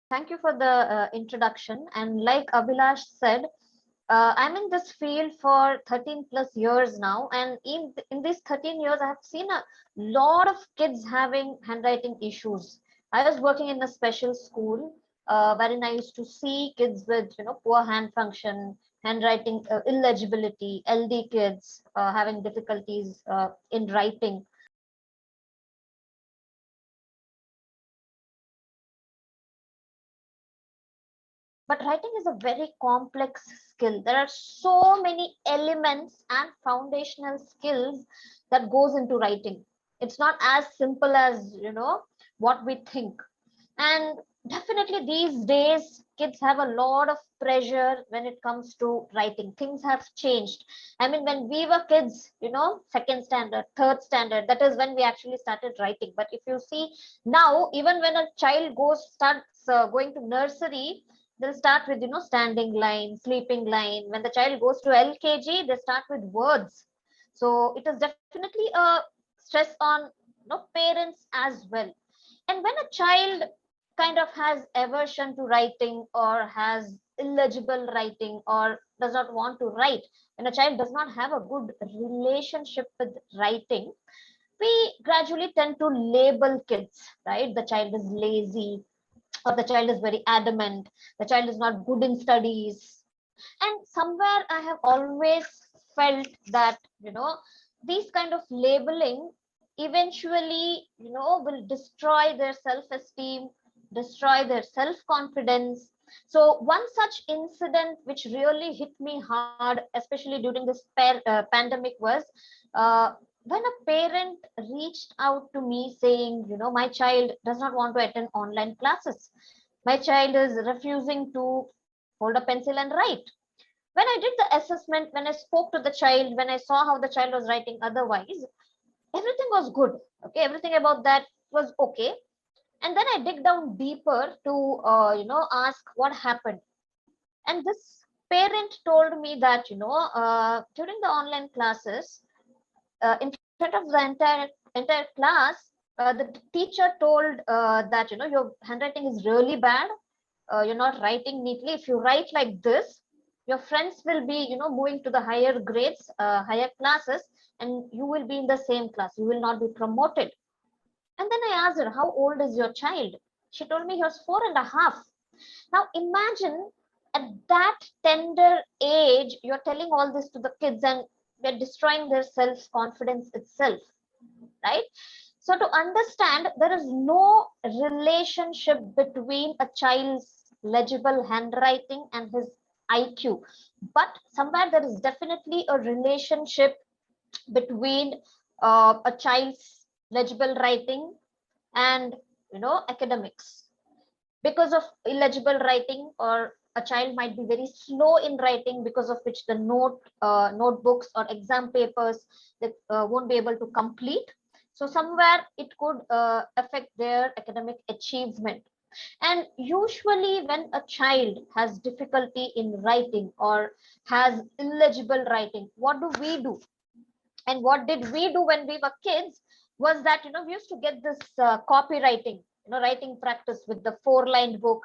Thank you for the introduction. And like Abhilash said, I'm in this field for 13 plus years now, and in these 13 years, I have seen a lot of kids having handwriting issues. I was working in a special school wherein I used to see kids with poor hand function, handwriting illegibility, LD kids having difficulties in writing. But writing is a very complex skill. There are so many elements and foundational skills that goes into writing. It's not as simple as what we think. And definitely these days kids have a lot of pressure when it comes to writing. Things have changed. I mean, when we were kids, second standard, third standard, that is when we actually started writing. But if you see now, even when a child starts going to nursery, they'll start with standing line, sleeping line. When the child goes to LKG, they start with words. So it is definitely a stress on parents as well. And when a child kind of has aversion to writing or has illegible writing or does not want to write, when a child does not have a good relationship with writing, we gradually tend to label kids, right? The child is lazy, or the child is very adamant, the child is not good in studies. And somewhere I have always felt that these kind of labeling eventually will destroy their self esteem, destroy their self confidence. So one such incident which really hit me hard, especially during this pandemic, was uh, when a parent reached out to me saying, my child does not want to attend online classes, my child is refusing to hold a pencil and write. When I did the assessment, when I spoke to the child, when I saw how the child was writing otherwise, everything was good. Okay, everything about that was okay. And then I dig down deeper to ask what happened. And this parent told me that during the online classes, in front of the entire class, the teacher told that your handwriting is really bad, you're not writing neatly. If you write like this, your friends will be moving to the higher grades, higher classes, and you will be in the same class, you will not be promoted. And then I asked her, how old is your child? She told me he was 4.5. Now imagine, at that tender age, you're telling all this to the kids, and we're destroying their self confidence itself, right? So to understand, there is no relationship between a child's legible handwriting and his IQ, but somewhere there is definitely a relationship between a child's legible writing and academics. Because of illegible writing, or a child might be very slow in writing, because of which the notebooks or exam papers that won't be able to complete. So somewhere it could affect their academic achievement. And usually when a child has difficulty in writing or has illegible writing, what do we do? And what did we do when we were kids was that we used to get this copywriting, writing practice with the 4-line book,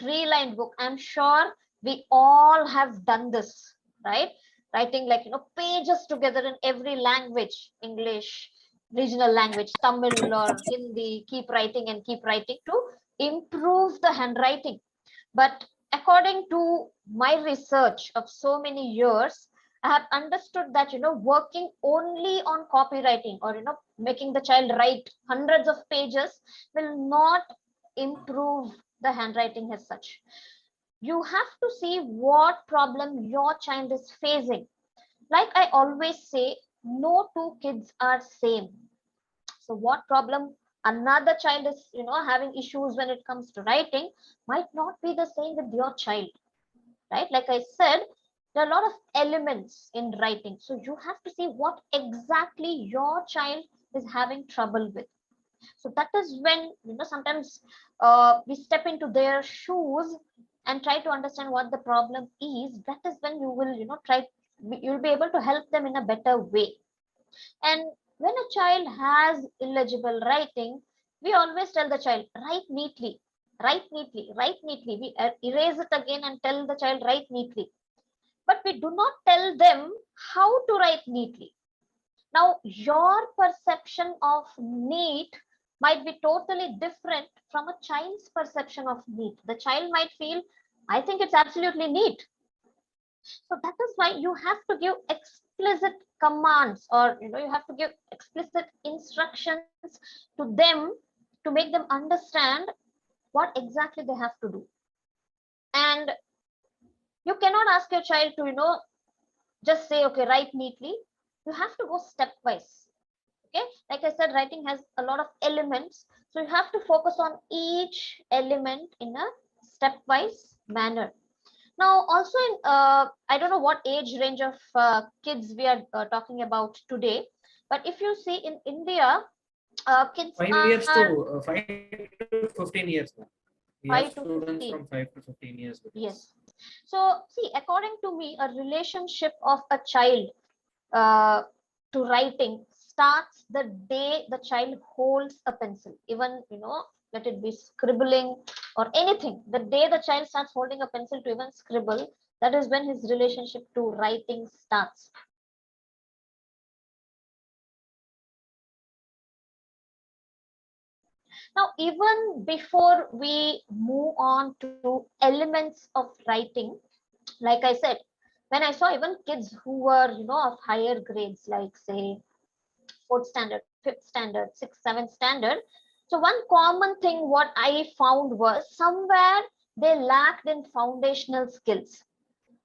3-line book. I'm sure we all have done this, right? Writing like pages together in every language, English, regional language, Tamil or Hindi, keep writing to improve the handwriting. But according to my research of so many years, I have understood that working only on copywriting, or making the child write hundreds of pages, will not improve the handwriting as such. You have to see what problem your child is facing. Like I always say, no two kids are same. So what problem another child is having issues when it comes to writing might not be the same with your child, right? Like I said, there are a lot of elements in writing, so you have to see what exactly your child is having trouble with. So that is when sometimes we step into their shoes and try to understand what the problem is. That is when you will you'll be able to help them in a better way. And when a child has illegible writing, we always tell the child, write neatly, write neatly, write neatly. We erase it again and tell the child write neatly. But we do not tell them how to write neatly. Now, your perception of neat might be totally different from a child's perception of neat. The child might feel, I think it's absolutely neat. So that is why you have to give explicit commands, or you have to give explicit instructions to them to make them understand what exactly they have to do. And you cannot ask your child to just say, okay, write neatly. You have to go stepwise. Okay, like I said, writing has a lot of elements, so you have to focus on each element in a stepwise manner. Now, also in I don't know what age range of kids we are talking about today, but if you see in India, kids 5 years are to 5 to 15 years now. We have 5 to students 15. from 5 to 15 years with us. Yes. So, see, according to me, a relationship of a child uh, to writing starts the day the child holds a pencil. Even, let it be scribbling or anything. The day the child starts holding a pencil to even scribble, that is when his relationship to writing starts. Now, even before we move on to elements of writing, like I said, when I saw even kids who were, of higher grades, like say fourth standard, fifth standard, sixth, seventh standard. So one common thing what I found was somewhere they lacked in foundational skills.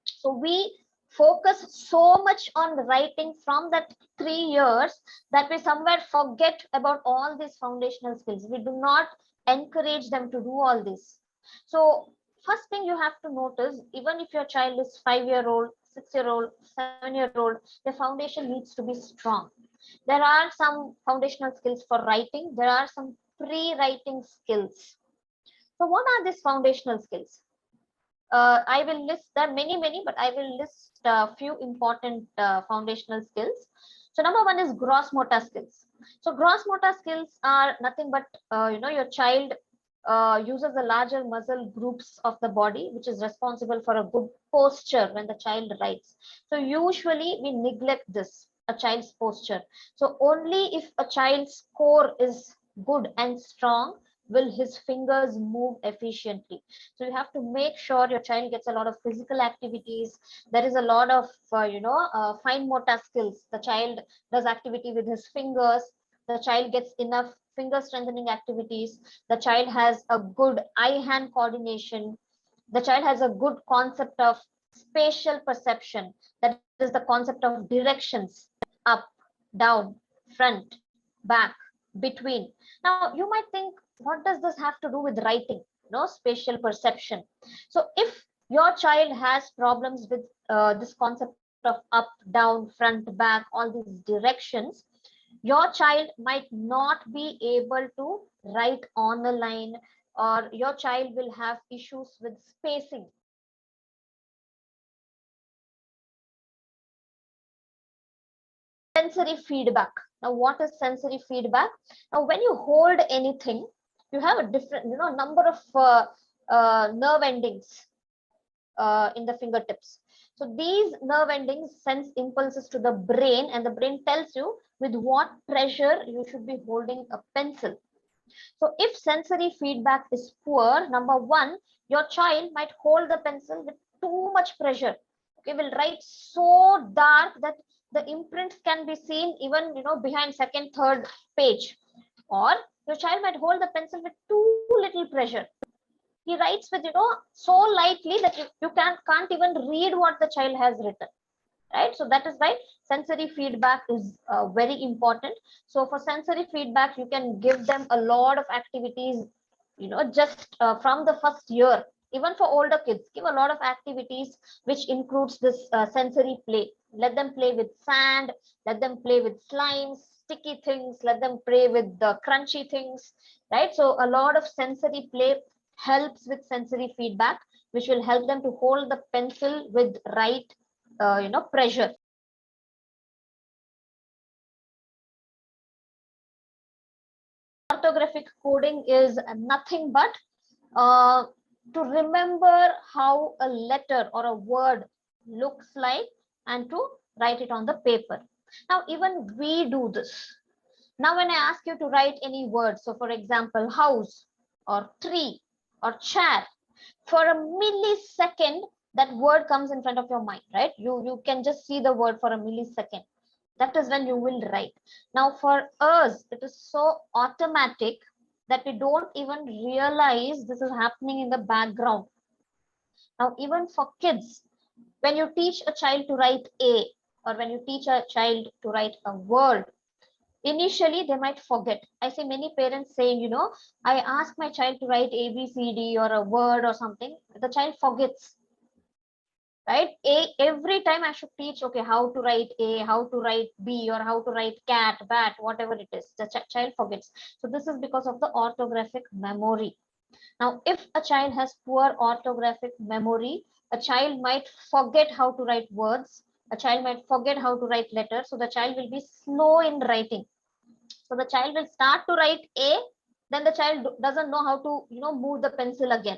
So we focus so much on writing from that 3 years that we somewhere forget about all these foundational skills. We do not encourage them to do all this. So first thing you have to notice, even if your child is 5-year old, 6-year old, 7-year old, the foundation needs to be strong. There are some foundational skills for writing. There are some pre-writing skills. So what are these foundational skills? I will list, there are many, but I will list a few important foundational skills. So number one is gross motor skills. So gross motor skills are nothing but, your child uses the larger muscle groups of the body, which is responsible for a good posture when the child writes. So usually we neglect this, a child's posture. So only if a child's core is good and strong will his fingers move efficiently. So you have to make sure your child gets a lot of physical activities. There is a lot of fine motor skills. The child does activity with his fingers. The child gets enough finger strengthening activities. The child has a good eye hand coordination. The child has a good concept of spatial perception, that is the concept of directions: up, down, front, back, between. Now you might think, what does this have to do with writing? Spatial perception. So if your child has problems with this concept of up, down, front, back, all these directions, your child might not be able to write on a line, or your child will have issues with spacing. Sensory feedback. Now what is sensory feedback? Now when you hold anything, you have a different number of nerve endings in the fingertips. So these nerve endings sends impulses to the brain, and the brain tells you with what pressure you should be holding a pencil. So if sensory feedback is poor, number one, your child might hold the pencil with too much pressure. Okay, will write so dark that the imprints can be seen even behind second, third page. Or your child might hold the pencil with too little pressure. He writes with so lightly that you can't even read what the child has written. Right, so that is why sensory feedback is very important. So for sensory feedback, you can give them a lot of activities, just from the first year. Even for older kids, give a lot of activities which includes this sensory play. Let them play with sand, let them play with slimes, sticky things, let them play with the crunchy things. Right, so a lot of sensory play helps with sensory feedback, which will help them to hold the pencil with right pressure. Orthographic coding is nothing but to remember how a letter or a word looks like and to write it on the paper. Now, even we do this. Now, when I ask you to write any word, so for example, house or tree or chair, for a millisecond, that word comes in front of your mind, right? You can just see the word for a millisecond. That is when you will write. Now, for us, it is so automatic that we don't even realize this is happening in the background. Now, even for kids, when you teach a child to write A, or when you teach a child to write a word, initially they might forget. I see many parents saying, I ask my child to write A, B, C, D or a word or something. The child forgets, right? Every time I should teach, okay, how to write A, how to write B, or how to write cat, bat, whatever it is. The child forgets. So this is because of the orthographic memory. Now, if a child has poor orthographic memory, a child might forget how to write words. A child might forget how to write letters. So the child will be slow in writing. So the child will start to write A, then the child doesn't know how to, move the pencil again.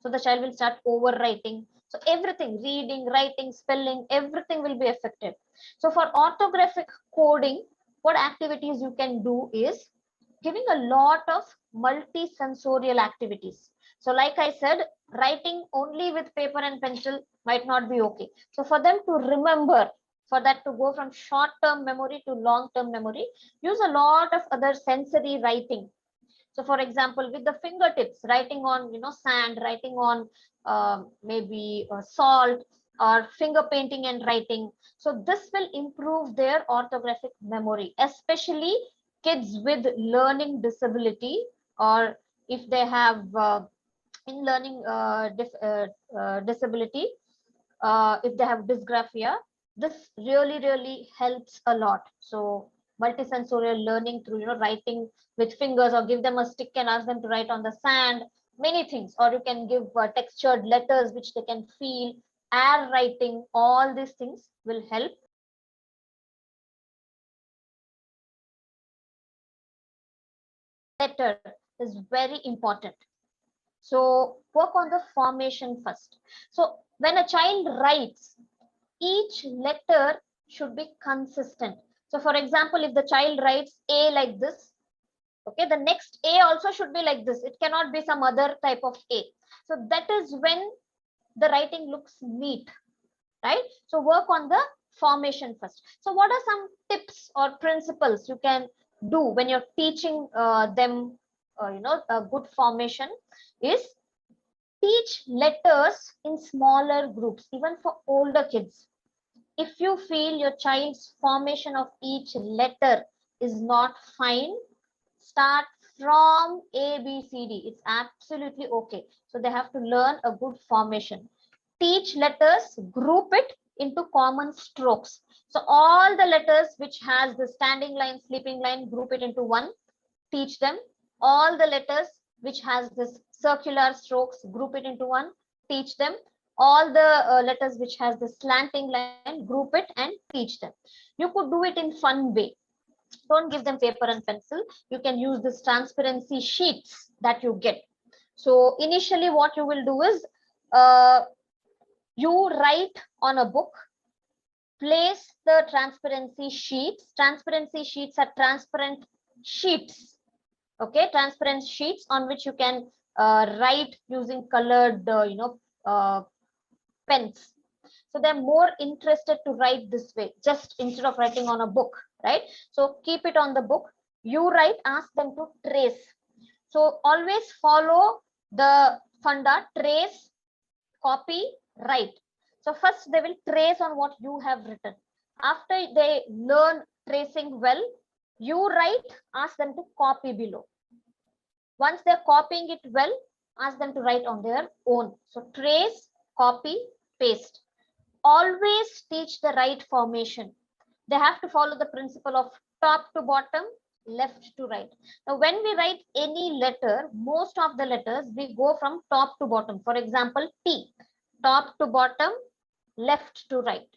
So the child will start overwriting. So everything, reading, writing, spelling, everything will be affected. So for orthographic coding, what activities you can do is giving a lot of multi-sensorial activities. So like I said, writing only with paper and pencil might not be okay. So for them to remember, for that to go from short-term memory to long-term memory, use a lot of other sensory writing. So for example, with the fingertips, writing on, sand, writing on maybe salt, or finger painting and writing. So this will improve their orthographic memory, especially kids with learning disability, or if they have in learning disability, if they have dysgraphia. This really, really helps a lot. So multisensorial learning through, writing with fingers, or give them a stick and ask them to write on the sand, many things. Or you can give textured letters which they can feel, air writing, all these things will help. Letter is very important. So work on the formation first. So when a child writes, each letter should be consistent. So for example, if the child writes A like this, okay, the next A also should be like this. It cannot be some other type of A. So that is when the writing looks neat, right? So work on the formation first. So what are some tips or principles you can do when you're teaching them, a good formation is teach letters in smaller groups, even for older kids. If you feel your child's formation of each letter is not fine, start from A, B, C, D. It's absolutely okay. So they have to learn a good formation. Teach letters, group it into common strokes. So all the letters which has the standing line, sleeping line, group it into one. Teach them. All the letters which has this circular strokes, group it into one. Teach them. All the letters which has the slanting line, group it and teach them. You could do it in fun way. Don't give them paper and pencil. You can use this transparency sheets that you get. So initially what you will do is you write on a book, place the transparency sheets. Transparency sheets are transparent sheets, okay, transparent sheets on which you can write using colored pens. So they're more interested to write this way, just instead of writing on a book, right? So keep it on the book. You write, ask them to trace. So always follow the funda: trace, copy, write. So first they will trace on what you have written. After they learn tracing well, you write, ask them to copy below. Once they're copying it well, ask them to write on their own. So trace, copy, paste. Always teach the right formation. They have to follow the principle of top to bottom, left to right. Now, when we write any letter, most of the letters, we go from top to bottom. For example, T, top to bottom, left to right.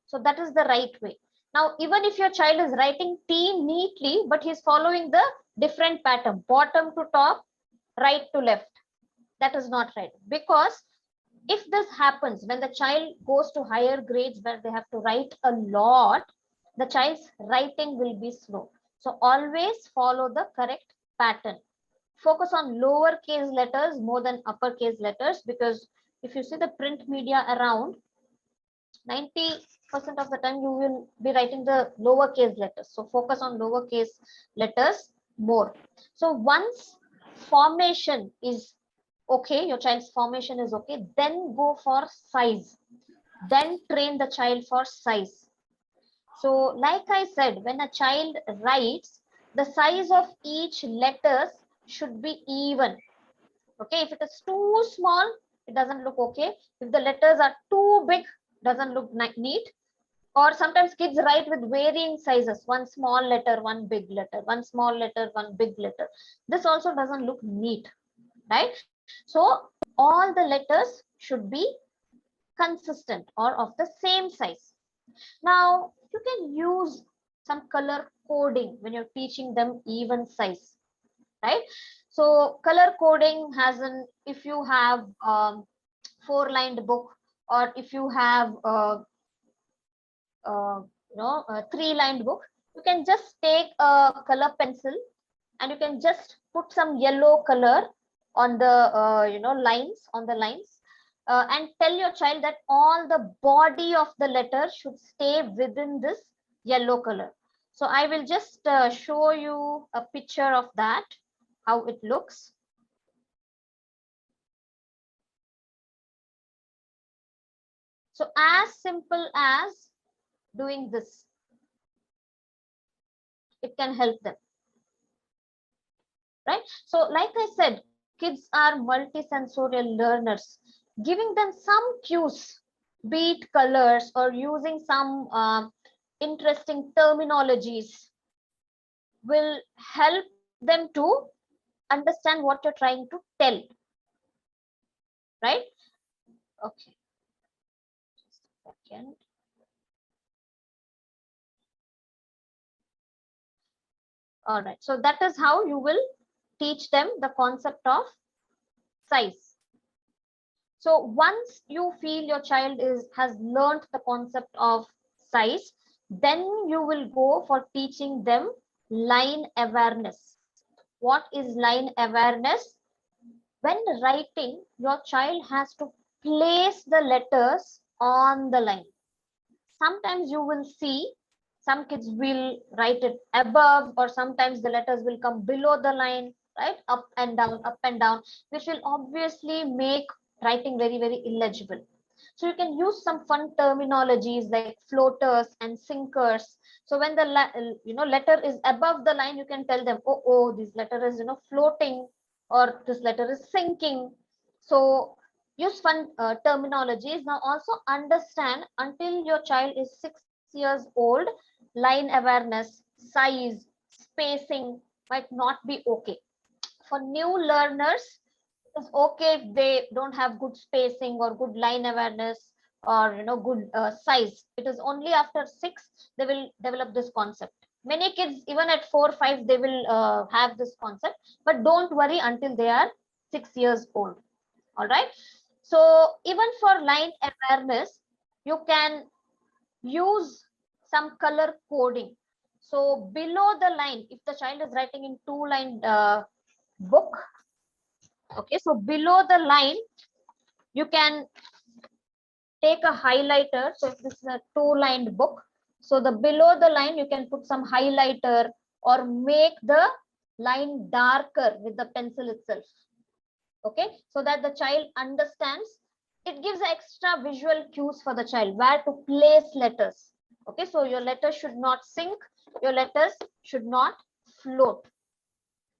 So that is the right way. Now, even if your child is writing T neatly, but he's following the different pattern, bottom to top, right to left. That is not right, because if this happens when the child goes to higher grades where they have to write a lot, the child's writing will be slow. So always follow the correct pattern. Focus on lowercase letters more than uppercase letters, because if you see the print media around, 90% of the time you will be writing the lowercase letters. So focus on lowercase letters more. So once formation is okay, your child's formation is okay, then go for size. Then train the child for size. So like I said, when a child writes, the size of each letters should be even. Okay, if it is too small, it doesn't look okay. If the letters are too big, doesn't look neat. Or sometimes kids write with varying sizes, one small letter, one big letter, one small letter, one big letter. This also doesn't look neat, right? So all the letters should be consistent or of the same size. Now you can use some color coding when you're teaching them even size, right? So color coding has an, if you have 4-lined book, or if you have a 3-lined book, you can just take a color pencil and you can just put some yellow color on the lines, on the lines, and tell your child that all the body of the letter should stay within this yellow color. So I will just show you a picture of that, how it looks. So as simple as doing this, it can help them, right? So like I said, kids are multisensorial learners. Giving them some cues, be it colors or using some interesting terminologies, will help them to understand what you're trying to tell, right? Okay, just a second. All right, so that is how you will teach them the concept of size. So once you feel your child has learned the concept of size, then you will go for teaching them line awareness. What is line awareness? When writing, your child has to place the letters on the line. Sometimes you will see some kids will write it above, or sometimes the letters will come below the line, right? Up and down, which will obviously make writing very, very illegible. So you can use some fun terminologies like floaters and sinkers. So when the letter is above the line, you can tell them, oh, this letter is floating, or this letter is sinking. So use fun terminologies. Now also understand, until your child is 6 years old, line awareness, size, spacing might not be okay. For new learners, it's okay if they don't have good spacing or good line awareness, or good size. It is only after 6 they will develop this concept. Many kids even at 4 5 they will have this concept, but don't worry until they are 6 years old. All right, so even for line awareness, you can use some color coding. So below the line, if the child is writing in 2-line book, okay, so below the line you can take a highlighter. So if this is a 2-lined book, so the below the line you can put some highlighter, or make the line darker with the pencil itself. Okay, so that the child understands. It gives extra visual cues for the child where to place letters. Okay, so your letters should not sink, your letters should not float.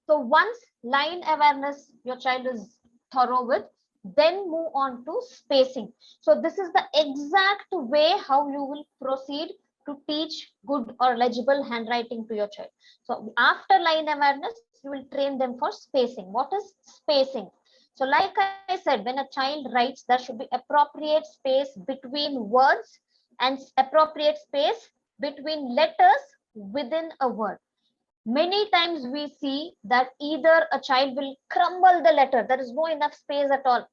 So once line awareness your child is thorough with, then move on to spacing. So this is the exact way how you will proceed to teach good or legible handwriting to your child. So after line awareness, you will train them for spacing. What is spacing? So like I said, when a child writes, there should be appropriate space between words and appropriate space between letters within a word. Many times we see that either a child will crumble the letter, there is no enough space at all,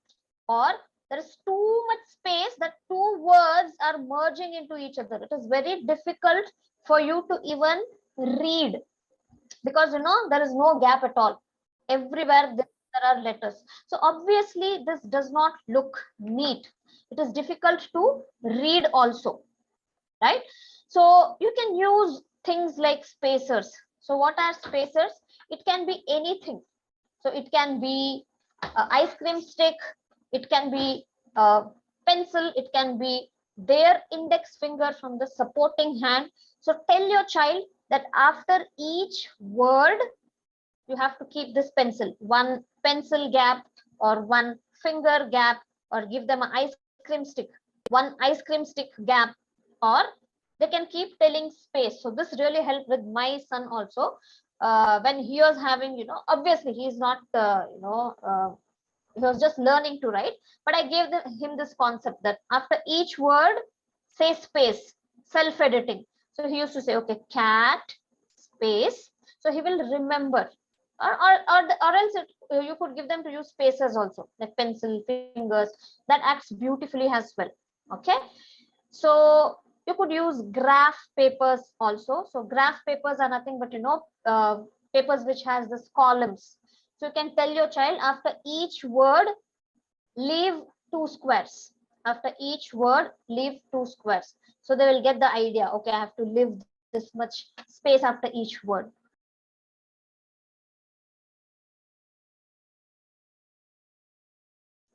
or there is too much space that two words are merging into each other. It is very difficult for you to even read, because there is no gap at all. Everywhere there are letters. So obviously this does not look neat. It is difficult to read also, right? So you can use things like spacers. So what are spacers? It can be anything. So it can be ice cream stick, it can be a pencil, it can be their index finger from the supporting hand. So tell your child that after each word you have to keep this pencil, one pencil gap or one finger gap, or give them an ice cream stick, one ice cream stick gap, or they can keep telling space. So this really helped with my son also. When he was having, obviously he is not, he was just learning to write, but I gave him this concept that after each word, say space, self-editing. So he used to say, okay, cat, space. So he will remember. Or else you could give them to use spaces also, like pencil, fingers. That acts beautifully as well. Okay. So you could use graph papers also. So graph papers are nothing but, papers which has this columns. So you can tell your child after each word, leave two squares. After each word, leave two squares. So they will get the idea. Okay, I have to leave this much space after each word.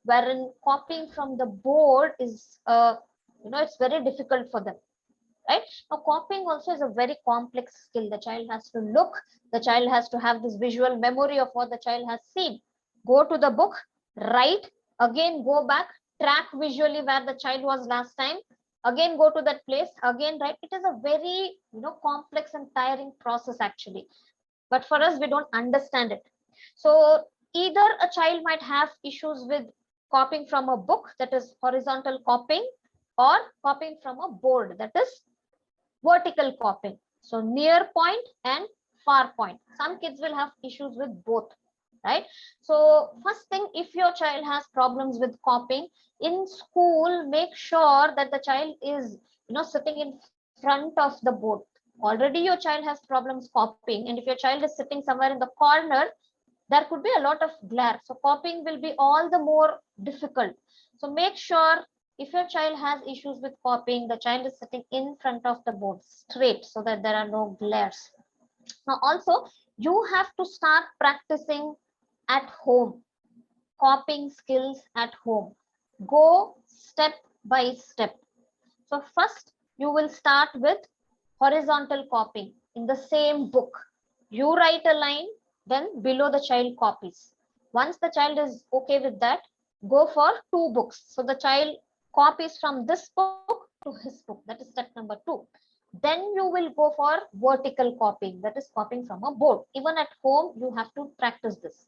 Wherein copying from the board is, it's very difficult for them. Right now, copying also is a very complex skill. The child has to look, the child has to have this visual memory of what the child has seen. Go to the book, write, again go back, track visually where the child was last time, again go to that place, again write. It is a very complex and tiring process actually, but for us we don't understand it. So either a child might have issues with copying from a book, that is horizontal copying, or copying from a board, that is vertical copying. So near point and far point. Some kids will have issues with both, right? So first thing, if your child has problems with copying in school, make sure that the child is sitting in front of the board. Already your child has problems copying, and if your child is sitting somewhere in the corner, there could be a lot of glare. So copying will be all the more difficult. So make sure if your child has issues with copying, the child is sitting in front of the board straight so that there are no glares. Now also, you have to start practicing at home, copying skills at home. Go step by step. So first, you will start with horizontal copying in the same book. You write a line, then below the child copies. Once the child is okay with that, go for two books. So the child copies from this book to his book. That is step number 2. Then you will go for vertical copying, that is copying from a board. Even at home, you have to practice this.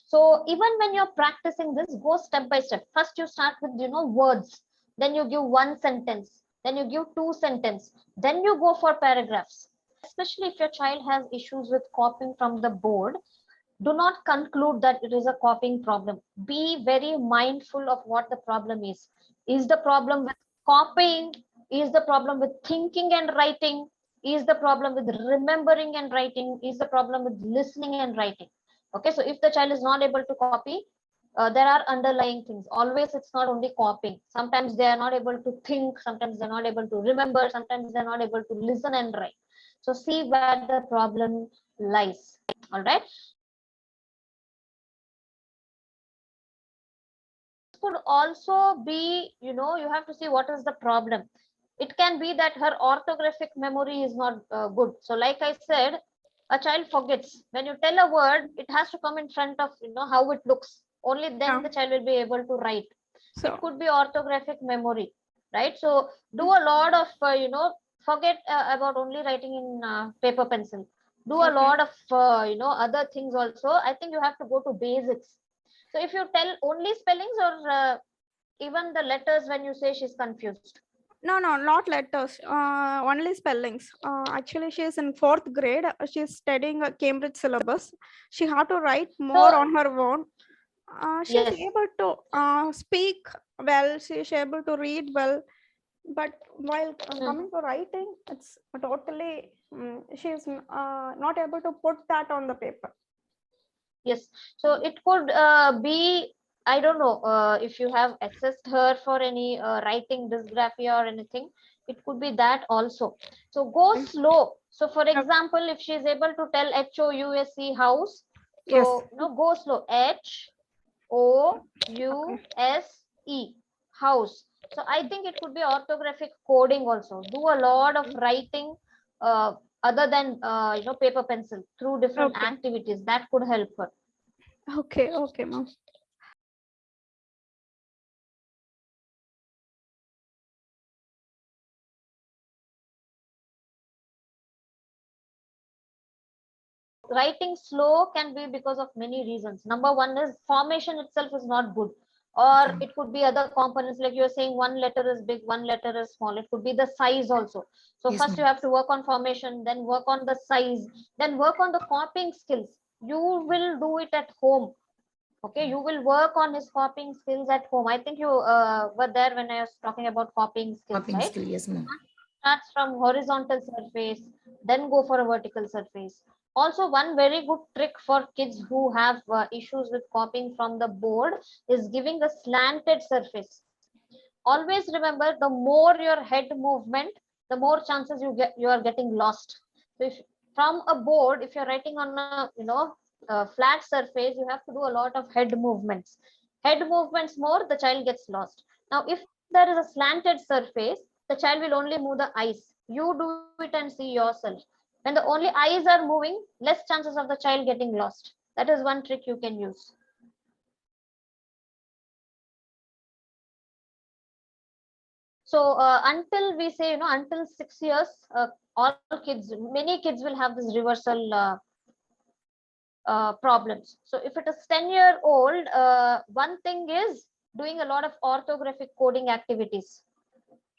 So even when you're practicing this, go step by step. First, you start with words. Then you give one sentence. Then you give two sentences. Then you go for paragraphs. Especially if your child has issues with copying from the board, do not conclude that it is a copying problem. Be very mindful of what the problem is. Is the problem with copying? Is the problem with thinking and writing? Is the problem with remembering and writing? Is the problem with listening and writing? Okay, so if the child is not able to copy, there are underlying things. Always, it's not only copying. Sometimes they are not able to think, sometimes they're not able to remember, sometimes they're not able to listen and write. So see where the problem lies. All right. Could also be, you have to see what is the problem. It can be that her orthographic memory is not good. So like I said, a child forgets. When you tell a word, it has to come in front of how it looks. Only then the child will be able to write. So it could be orthographic memory, right? So do a lot of forget about only writing in paper pencil. Do a lot of other things also. I think you have to go to basics. So if you tell only spellings, or even the letters, when you say she's confused. No, not letters. Only spellings. Actually, she is in 4th grade. She is studying a Cambridge syllabus. She had to write more So on her own. She is yes. able to speak well. She is able to read well. But while coming to writing, it's totally, she is not able to put that on the paper. Yes, so it could be, I don't know if you have assessed her for any writing dysgraphia or anything. It could be that also. So go slow. So for example, if she is able to tell HOUSE house, Yes. so go slow. HOUSE house. So I think it could be orthographic coding also. Do a lot of writing other than paper pencil through different Okay. activities that could help her. Okay. Okay, ma'am. Writing slow can be because of many reasons. Number one is formation itself is not good, or it could be other components, like you're saying one letter is big, one letter is small. It could be the size also. So Yes, first you ma'am. have to work on formation, then work on the size, then work on the copying skills. You will do it at home. Okay, you will work on his copying skills at home. I think you were there when I was talking about copying skills, Copying right? skill, yes, ma'am. Starts from horizontal surface, then go for a vertical surface. Also, one very good trick for kids who have issues with copying from the board is giving a slanted surface. Always remember, the more your head movement, the more chances you are getting lost. So if from a board, if you're writing on a flat surface, you have to do a lot of head movements. Head movements more, the child gets lost. Now if there is a slanted surface, the child will only move the eyes. You do it and see yourself. When the only eyes are moving, less chances of the child getting lost. That is one trick you can use. So until we say, until 6 years, all kids, many kids will have this reversal problems. So if it is 10-year-old, one thing is doing a lot of orthographic coding activities.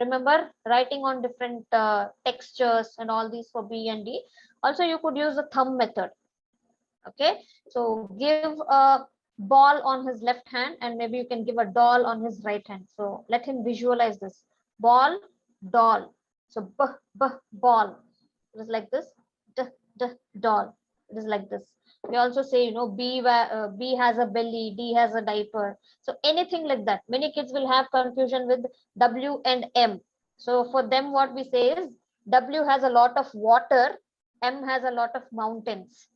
Remember, writing on different textures and all these for B and D. Also, you could use the thumb method. Okay, so give a ball on his left hand, and maybe you can give a doll on his right hand. So let him visualize this: ball, doll. So ball. It is like this. D doll. It is like this. We also say, B has a belly, D has a diaper. So anything like that. Many kids will have confusion with W and M. So for them, what we say is W has a lot of water, M has a lot of mountains.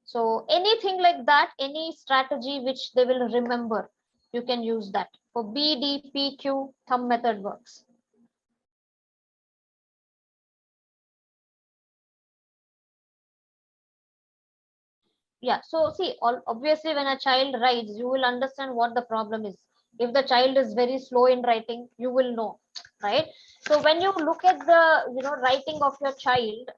So anything like that, any strategy which they will remember, you can use that. For B, D, P, Q, thumb method works. Yeah, so see, obviously when a child writes, you will understand what the problem is. If the child is very slow in writing, you will know, right? So when you look at the writing of your child,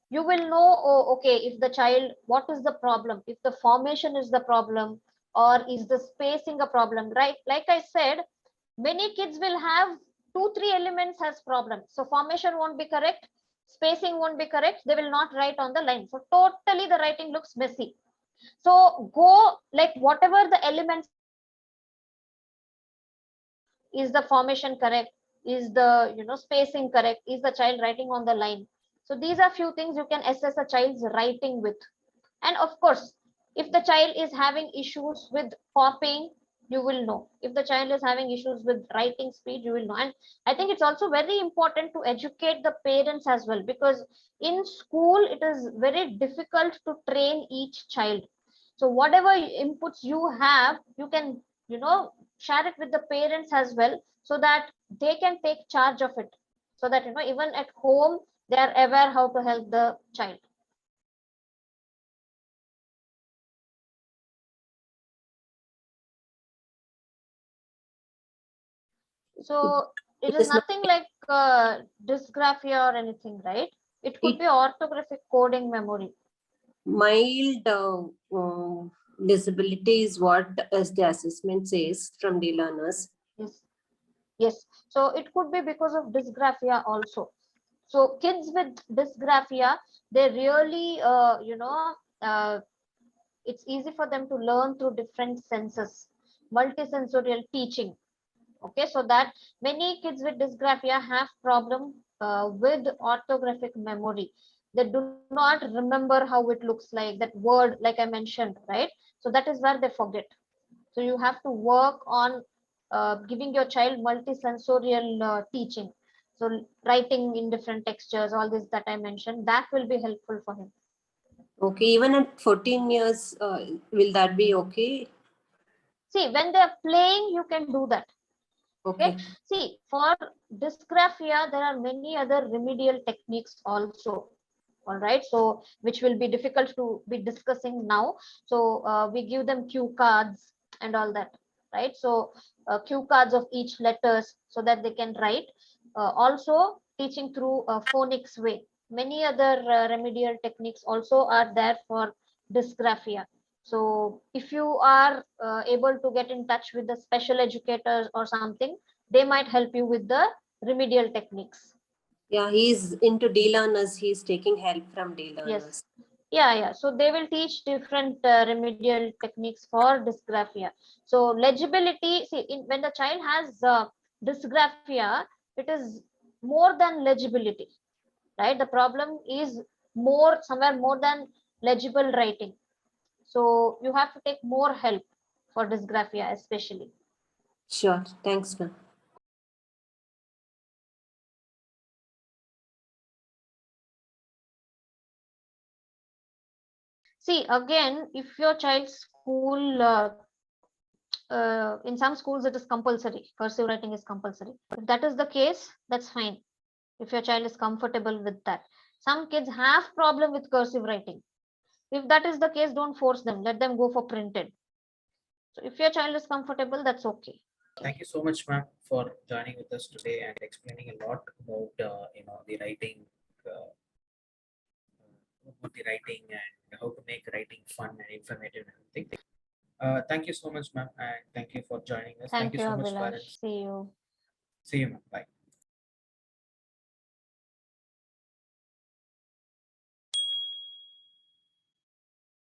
you will know, oh, okay, if the child, what is the problem, if the formation is the problem, or is the spacing a problem, right? Like I said, many kids will have 2-3 elements has problem. So formation won't be correct, spacing won't be correct, they will not write on the line. So totally the writing looks messy. So go, like, whatever the elements are there, is the formation correct, is the spacing correct, is the child writing on the line? So these are few things you can assess a child's writing with. And of course, if the child is having issues with copying, you will know. If the child is having issues with writing speed, you will know. And I think it's also very important to educate the parents as well, because in school it is very difficult to train each child. So whatever inputs you have, you can share it with the parents as well, so that they can take charge of it, so that even at home they are aware how to help the child. So it It is is not nothing like dysgraphia or anything, right? It could it be orthographic coding memory. mild disability is what as the assessment says from Dlearners. Yes. Yes. So So it could be because of dysgraphia also. So kids with dysgraphia, they really, it's easy for them to learn through different senses, multisensorial teaching. Okay, so that many kids with dysgraphia have problem with orthographic memory. They do not remember how it looks like that word, like I mentioned, right? So that is where they forget. So you have to work on giving your child multisensorial teaching. So writing in different textures, all this that I mentioned, that will be helpful for him. Okay, even at 14 years, will that be okay? See, when they are playing, you can do that. Okay. Okay. See, for dysgraphia, there are many other remedial techniques also. All right. So, which will be difficult to be discussing now. So, we give them cue cards and all that. Right. So, cue cards of each letters so that they can write. Also, teaching through a phonics way. Many other remedial techniques also are there for dysgraphia. So if you are able to get in touch with the special educators or something, they might help you with the remedial techniques. Yeah, he's into Dlearners. He's taking help from Yes. Dlearners. Yeah. So they will teach different remedial techniques for dysgraphia. So legibility, see, when the child has dysgraphia, it is more than legibility, right? The problem is somewhere more than legible writing. So you have to take more help for dysgraphia, especially. Sure. Thanks, ma'am. See, again, if your child's school, in some schools it is compulsory, cursive writing is compulsory. If that is the case, that's fine. If your child is comfortable with that. Some kids have problem with cursive writing. If that is the case, don't force them. Let them go for printed. So if your child is comfortable, that's okay. Thank you so much, ma'am, for joining with us today and explaining a lot about the writing, uh, and how to make writing fun and informative and everything. Thank you so much, ma'am, and thank you for joining us. Thank Thank you you, so much, Abhilash. parents. See you. See you, ma'am. Bye.